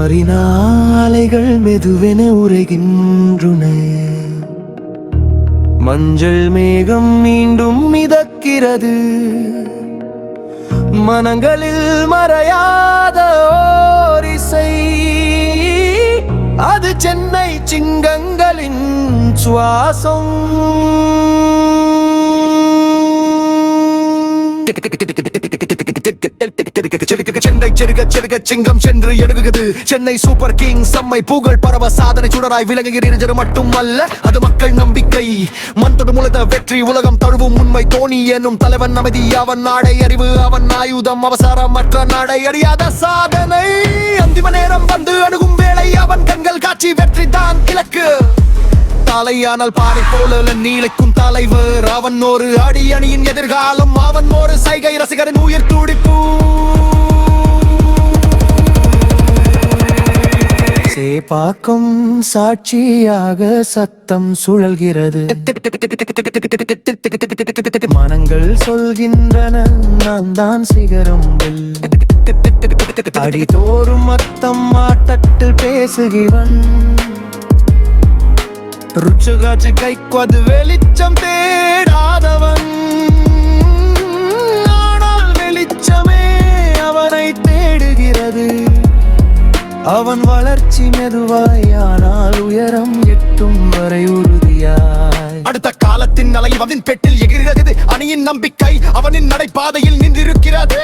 மாறினாலைகள் மெதுவென உரைகின்றன. மஞ்சள் மேகம் மீண்டும் மிதக்கிறது. மனங்களில் மறையாத ஓர் இசை, அது சென்னை சிங்கங்களின் சுவாசம். சென்னை செருக சிங்கம் சென்று எழுகுகிறது. சென்னை சூப்பர் கிங் செம்மை புகழ் பரவ சாதனை சுடராய் விளங்குகிறது. மட்டுமல்ல, அது மக்கள் நம்பிக்கை. மண் தொடு முளைத்த வெற்றி உலகம் தழுவும் உண்மை. தோனி எனும் தலைவன் அமைதி, அவன் நாடை அறிவு, அவன் ஆயுதம் அவசரமற்ற நாடை அறியாத சாதனை. அந்திம நேரம் வந்து அணுகும் வேளை, அவன் கண்கள் காட்சி வெற்றி தான் இலக்கு. தலையானால் பாறை போல நீளைக்கும் தலைவர். அவன் ஒரு அடி அணியின் எதிர்காலம். அவன் ஒரு சைகை ரசிகரின் உயிர் துடிப்பு. சேப்பாக்கம் சாட்சியாக சத்தம் சுழல்கிறது. மனங்கள் சொல்கின்றன, நான் தான் சிகரம். அடிதோறும் மத்தம் மாட்டத்தில் பேசுகிறவன். ருச்சகாட்சி கைக்குவது வெளிச்சம் தேடாதவன். ஆனால் வெளிச்சமே அவனை தேடுகிறது. அவன் வளர்ச்சி மெதுவாய், ஆனால் உயரம் எட்டும் வரை உறுதியாய். அடுத்த காலத்தின் அலை அவனின் பெட்டில் எகிர்கிறது. அணியின் நம்பிக்கை அவனின் நடைபாதையில் நின்றிருக்கிறது.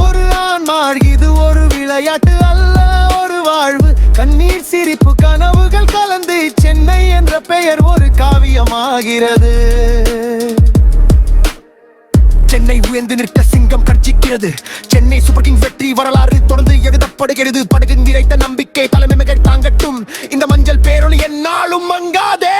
ஒரு ஆண்மாள், இது ஒரு விளையாட்டு அல்ல, ஒரு வாழ்வு. கண்ணீர் சிரிப்பு கனவுகள் கலந்து சென்னை என்ற பெயர் ஒரு காவியமாகிறது. சென்னை உயர்ந்து நிற்க சிங்கம் கர்ஜிக்கிறது. சென்னை சூப்பர் கிங் வெற்றி வரலாறு தொடர்ந்து எழுதப்படுகிறது. படகு நிறைத்த நம்பிக்கை தலைமை தாங்கட்டும். இந்த மஞ்சள் பேரொளி என்னாலும் மங்காதே.